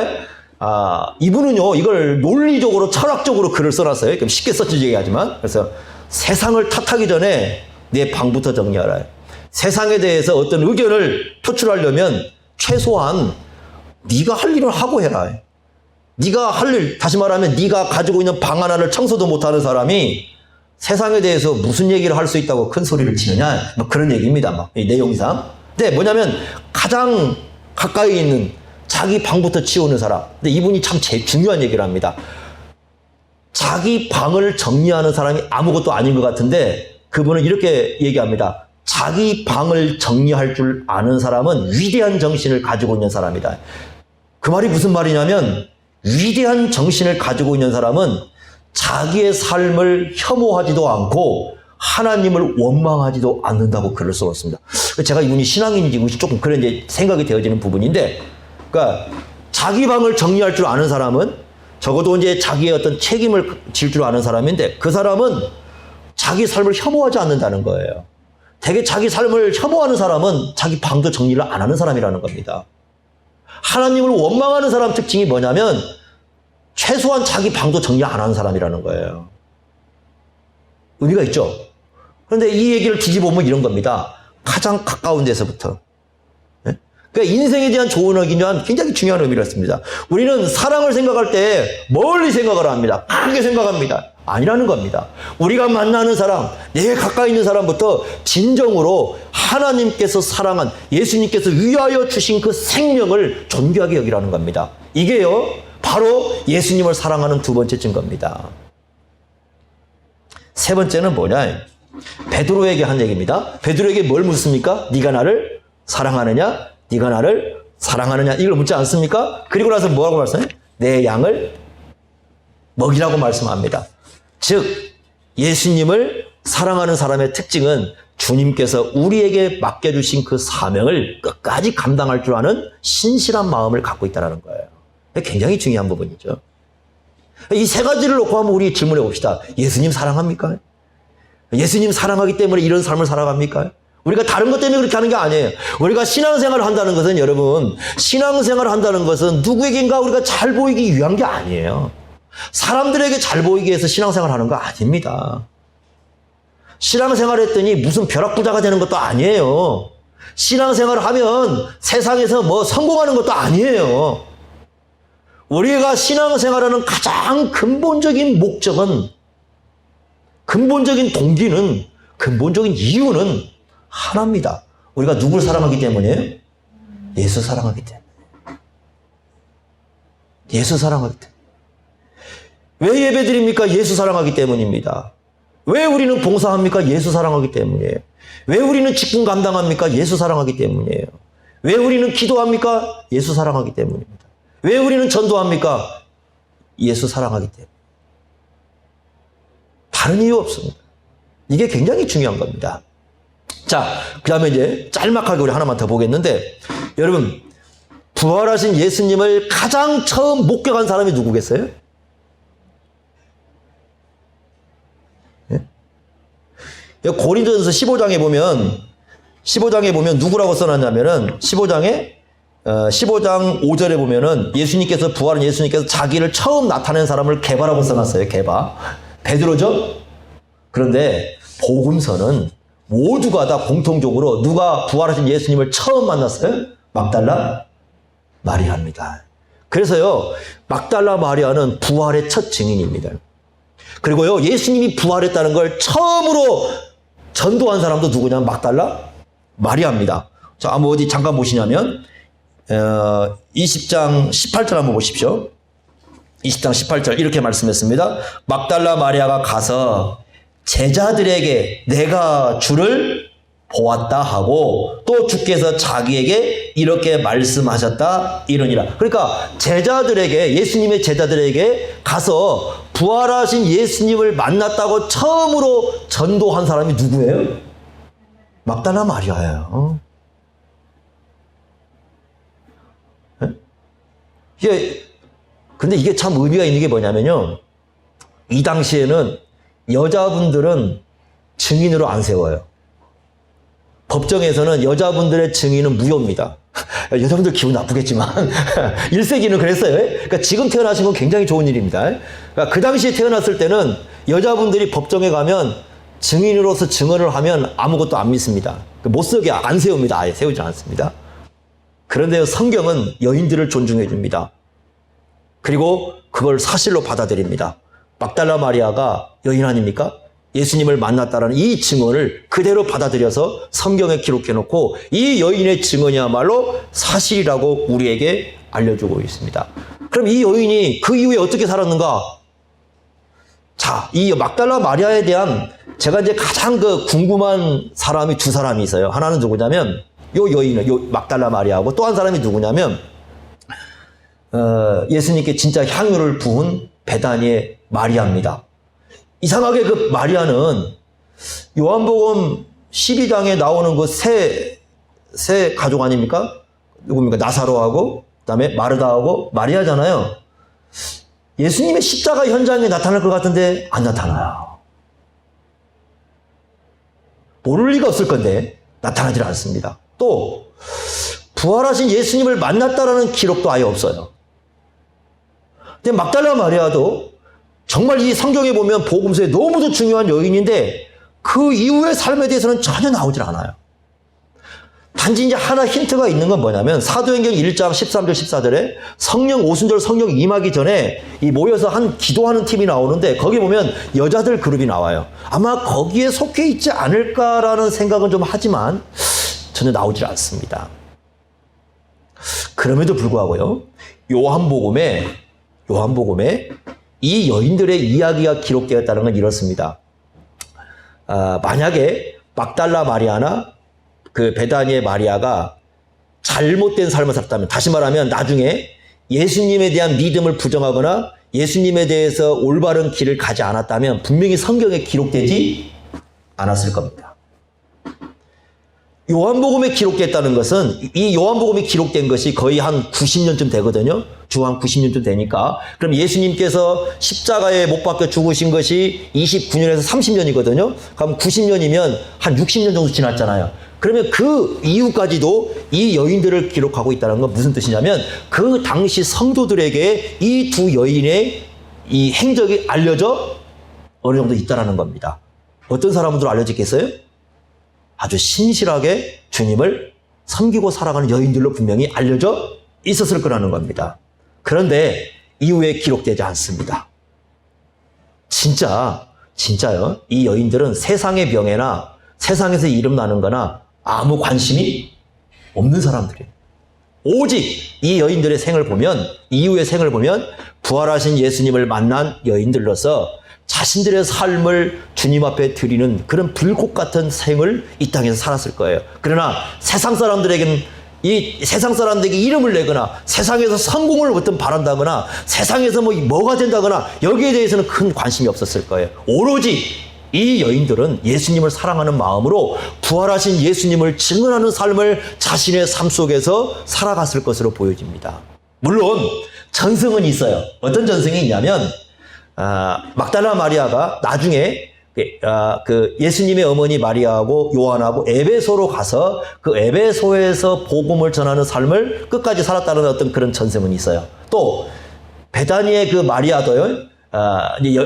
A: 이분은요, 이걸 논리적으로, 철학적으로 글을 써놨어요. 그럼 쉽게 썼지 얘기하지만. 그래서 세상을 탓하기 전에 내 방부터 정리하라. 세상에 대해서 어떤 의견을 표출하려면 최소한 네가 할 일을 하고 해라. 네가 할 일, 다시 말하면 네가 가지고 있는 방 하나를 청소도 못하는 사람이 세상에 대해서 무슨 얘기를 할 수 있다고 큰 소리를 치느냐, 뭐 그런 얘기입니다. 막 이 내용상. 근데 뭐냐면 가장 가까이 있는 자기 방부터 치우는 사람. 근데 이분이 참 제일 중요한 얘기를 합니다. 자기 방을 정리하는 사람이 아무것도 아닌 것 같은데, 그분은 이렇게 얘기합니다. 자기 방을 정리할 줄 아는 사람은 위대한 정신을 가지고 있는 사람이다. 그 말이 무슨 말이냐면, 위대한 정신을 가지고 있는 사람은 자기의 삶을 혐오하지도 않고 하나님을 원망하지도 않는다고 글을 써놓습니다. 제가 이분이 신앙인인지 조금 그런 이제 생각이 되어지는 부분인데, 그러니까 자기 방을 정리할 줄 아는 사람은 적어도 이제 자기의 어떤 책임을 질 줄 아는 사람인데, 그 사람은 자기 삶을 혐오하지 않는다는 거예요. 되게 자기 삶을 혐오하는 사람은 자기 방도 정리를 안 하는 사람이라는 겁니다. 하나님을 원망하는 사람 특징이 뭐냐면 최소한 자기 방도 정리 안 하는 사람이라는 거예요. 의미가 있죠? 그런데 이 얘기를 뒤집어보면 이런 겁니다. 가장 가까운 데서부터. 네? 그러니까 인생에 대한 조언을 하기 위한 굉장히 중요한 의미를 했습니다. 우리는 사랑을 생각할 때 멀리 생각을 합니다. 크게 생각합니다. 아니라는 겁니다. 우리가 만나는 사람, 내게 가까이 있는 사람부터 진정으로 하나님께서 사랑한, 예수님께서 위하여 주신 그 생명을 존귀하게 여기라는 겁니다. 이게요, 바로 예수님을 사랑하는 두 번째 증거입니다. 세 번째는 뭐냐? 베드로에게 한 얘기입니다. 베드로에게 뭘 묻습니까? 네가 나를 사랑하느냐? 네가 나를 사랑하느냐? 이걸 묻지 않습니까? 그리고 나서 뭐라고 말씀해요? 내 양을 먹이라고 말씀합니다. 즉 예수님을 사랑하는 사람의 특징은 주님께서 우리에게 맡겨주신 그 사명을 끝까지 감당할 줄 아는 신실한 마음을 갖고 있다는 거예요. 굉장히 중요한 부분이죠. 이 세 가지를 놓고 한번 우리 질문해 봅시다. 예수님 사랑합니까? 예수님 사랑하기 때문에 이런 삶을 살아갑니까? 우리가 다른 것 때문에 그렇게 하는 게 아니에요. 우리가 신앙생활을 한다는 것은, 여러분, 신앙생활을 한다는 것은 누구에겐가 우리가 잘 보이기 위한 게 아니에요. 사람들에게 잘 보이기 위해서 신앙생활 하는 거 아닙니다. 신앙생활 했더니 무슨 벼락부자가 되는 것도 아니에요. 신앙생활을 하면 세상에서 뭐 성공하는 것도 아니에요. 우리가 신앙생활하는 가장 근본적인 목적은, 근본적인 동기는, 근본적인 이유는 하나입니다. 우리가 누굴 사랑하기 때문이에요? 예수 사랑하기 때문에. 예수 사랑하기 때문에. 왜 예배드립니까? 예수 사랑하기 때문입니다. 왜 우리는 봉사합니까? 예수 사랑하기 때문이에요. 왜 우리는 직분 감당합니까? 예수 사랑하기 때문이에요. 왜 우리는 기도합니까? 예수 사랑하기 때문입니다. 왜 우리는 전도합니까? 예수 사랑하기 때문에. 다른 이유 없습니다. 이게 굉장히 중요한 겁니다. 자, 그 다음에 이제 짤막하게 우리 하나만 더 보겠는데, 여러분, 부활하신 예수님을 가장 처음 목격한 사람이 누구겠어요? 고린도전서 15장에 보면 누구라고 써놨냐면은 15장 5절에 보면은 예수님께서 부활한 예수님께서 자기를 처음 나타낸 사람을 개바라고 써놨어요. 개바. 베드로죠? 그런데 복음서는 모두가 다 공통적으로 누가 부활하신 예수님을 처음 만났어요? 막달라 마리아입니다. 그래서요, 막달라 마리아는 부활의 첫 증인입니다. 그리고요, 예수님이 부활했다는 걸 처음으로 전도한 사람도 누구냐면 막달라 마리아입니다. 자, 한번 어디 잠깐 보시냐면 20장 18절 한번 보십시오. 20장 18절 이렇게 말씀했습니다. 막달라 마리아가 가서 제자들에게 내가 주를 보았다 하고 또 주께서 자기에게 이렇게 말씀하셨다 이러니라. 그러니까 제자들에게, 예수님의 제자들에게 가서 부활하신 예수님을 만났다고 처음으로 전도한 사람이 누구예요? 막달라 마리아예요. 근데 이게 참 의미가 있는 게 뭐냐면요, 이 당시에는 여자분들은 증인으로 안 세워요. 법정에서는 여자분들의 증인은 무효입니다. 여자분들 기분 나쁘겠지만 1세기는 그랬어요. 그러니까 지금 태어나신 건 굉장히 좋은 일입니다. 그러니까 그 당시에 태어났을 때는 여자분들이 법정에 가면 증인으로서 증언을 하면 아무것도 안 믿습니다. 못 서게 안 세웁니다. 아예 세우지 않습니다. 그런데 성경은 여인들을 존중해 줍니다. 그리고 그걸 사실로 받아들입니다. 막달라 마리아가 여인 아닙니까? 예수님을 만났다는 이 증언을 그대로 받아들여서 성경에 기록해 놓고 이 여인의 증언이야말로 사실이라고 우리에게 알려주고 있습니다. 그럼 이 여인이 그 이후에 어떻게 살았는가? 자, 이 막달라 마리아에 대한 제가 이제 가장 궁금한 사람이 두 사람이 있어요. 하나는 누구냐면 요 여인은 요 막달라 마리아하고 또 한 사람이 누구냐면 예수님께 진짜 향유를 부은 베다니의 마리아입니다. 이상하게 그 마리아는 요한복음 12장에 나오는 그 세 가족 아닙니까? 누굽니까? 나사로하고 그다음에 마르다하고 마리아잖아요. 예수님의 십자가 현장에 나타날 것 같은데 안 나타나요. 모를 리가 없을 건데 나타나질 않습니다. 또 부활하신 예수님을 만났다라는 기록도 아예 없어요. 근데 막달라 마리아도 정말 이 성경에 보면 복음서에 너무도 중요한 여인인데 그 이후의 삶에 대해서는 전혀 나오질 않아요. 단지 이제 하나 힌트가 있는 건 뭐냐면 사도행전 1장 13절 14절에 성령 오순절 성령 임하기 전에 이 모여서 한 기도하는 팀이 나오는데 거기 보면 여자들 그룹이 나와요. 아마 거기에 속해 있지 않을까라는 생각은 좀 하지만 전혀 나오질 않습니다. 그럼에도 불구하고요, 요한복음에 이 여인들의 이야기가 기록되었다는 건 이렇습니다. 만약에 막달라 마리아나 그 베다니의 마리아가 잘못된 삶을 살았다면, 다시 말하면 나중에 예수님에 대한 믿음을 부정하거나 예수님에 대해서 올바른 길을 가지 않았다면 분명히 성경에 기록되지 않았을 겁니다. 요한복음에 기록됐다는 것은 이 요한복음이 기록된 것이 거의 한 90년쯤 되거든요. 주 한 90년쯤 되니까. 그럼 예수님께서 십자가에 못 박혀 죽으신 것이 29년에서 30년이거든요. 그럼 90년이면 한 60년 정도 지났잖아요. 그러면 그 이후까지도 이 여인들을 기록하고 있다는 건 무슨 뜻이냐면 그 당시 성도들에게 이 두 여인의 이 행적이 알려져 어느 정도 있다는 겁니다. 어떤 사람들로 알려졌겠어요? 아주 신실하게 주님을 섬기고 살아가는 여인들로 분명히 알려져 있었을 거라는 겁니다. 그런데 이후에 기록되지 않습니다. 진짜요. 이 여인들은 세상의 병에나 세상에서 이름 나는 거나 아무 관심이 없는 사람들이에요. 오직 이 여인들의 생을 보면, 이후의 생을 보면 부활하신 예수님을 만난 여인들로서 자신들의 삶을 주님 앞에 드리는 그런 불꽃 같은 생을 이 땅에서 살았을 거예요. 그러나 세상 사람들에게는 이 세상 사람들에게 이름을 내거나 세상에서 성공을 어떤 바란다거나 세상에서 뭐가 된다거나 여기에 대해서는 큰 관심이 없었을 거예요. 오로지 이 여인들은 예수님을 사랑하는 마음으로 부활하신 예수님을 증언하는 삶을 자신의 삶 속에서 살아갔을 것으로 보여집니다. 물론 전승은 있어요. 어떤 전승이 있냐면 막달라 마리아가 나중에 그 예수님의 어머니 마리아하고 요한하고 에베소로 가서 그 에베소에서 복음을 전하는 삶을 끝까지 살았다는 어떤 그런 전승은 있어요. 또 베다니의 그 마리아도요.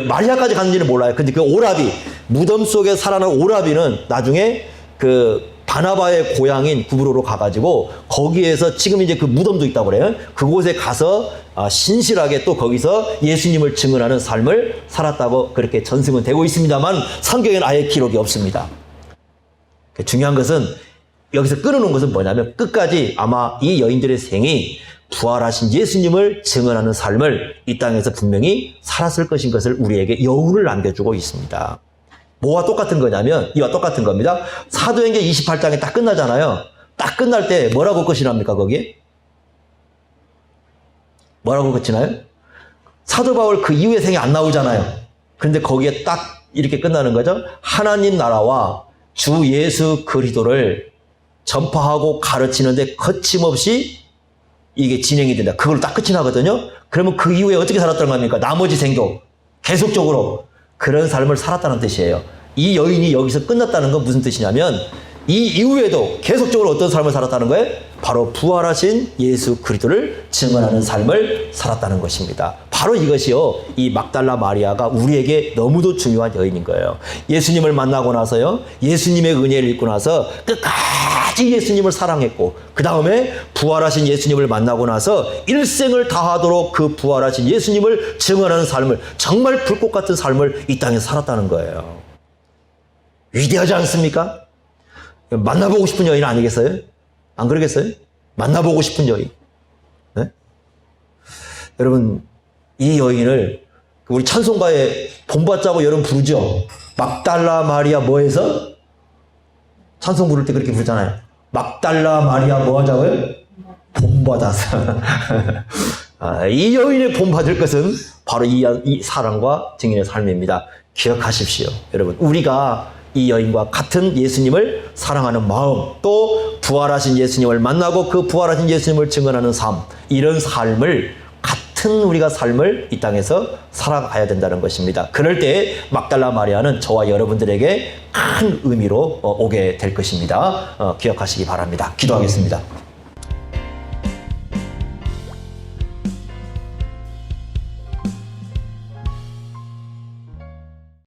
A: 마리아까지 갔는지는 몰라요. 근데 그 오라비, 무덤 속에 살아난 오라비는 나중에 그 바나바의 고향인 구브로로 가가지고 거기에서 지금 이제 그 무덤도 있다고 그래요. 그곳에 가서 신실하게 또 거기서 예수님을 증언하는 삶을 살았다고 그렇게 전승은 되고 있습니다만 성경에는 아예 기록이 없습니다. 중요한 것은 여기서 끊어놓은 것은 뭐냐면 끝까지 아마 이 여인들의 생이 부활하신 예수님을 증언하는 삶을 이 땅에서 분명히 살았을 것인 것을 우리에게 여운을 남겨주고 있습니다. 뭐와 똑같은 거냐면 이와 똑같은 겁니다. 사도행전 28장에 딱 끝나잖아요. 딱 끝날 때 뭐라고 끝이 납니까 거기에? 뭐라고 끝이 나요? 사도 바울 그 이후의 생이 안 나오잖아요. 그런데 거기에 딱 이렇게 끝나는 거죠. 하나님 나라와 주 예수 그리스도를 전파하고 가르치는데 거침없이 이게 진행이 된다. 그걸로 딱 끝이 나거든요. 그러면 그 이후에 어떻게 살았던 겁니까? 나머지 생도 계속적으로 그런 삶을 살았다는 뜻이에요. 이 여인이 여기서 끝났다는 건 무슨 뜻이냐면 이 이후에도 계속적으로 어떤 삶을 살았다는 거예요? 바로 부활하신 예수 그리스도를 증언하는 삶을 살았다는 것입니다. 바로 이것이요, 이 막달라 마리아가 우리에게 너무도 중요한 여인인 거예요. 예수님을 만나고 나서요, 예수님의 은혜를 입고 나서 끝까지 예수님을 사랑했고, 그 다음에 부활하신 예수님을 만나고 나서 일생을 다하도록 그 부활하신 예수님을 증언하는 삶을, 정말 불꽃 같은 삶을 이 땅에 살았다는 거예요. 위대하지 않습니까? 만나보고 싶은 여인 아니겠어요? 안 그러겠어요? 만나보고 싶은 여인. 네? 여러분, 이 여인을 우리 찬송가에 본받자고 여러분 부르죠? 막달라 마리아 뭐해서? 찬송 부를 때 그렇게 부르잖아요. 막달라 마리아 뭐 하자고요? 본받아서. 이 여인의 본받을 것은 바로 이 사랑과 증인의 삶입니다. 기억하십시오. 여러분, 우리가 이 여인과 같은 예수님을 사랑하는 마음, 또 부활하신 예수님을 만나고 그 부활하신 예수님을 증언하는 삶, 이런 삶을 같은 우리가 삶을 이 땅에서 살아가야 된다는 것입니다. 그럴 때 막달라 마리아는 저와 여러분들에게 큰 의미로 오게 될 것입니다. 기억하시기 바랍니다. 기도하겠습니다.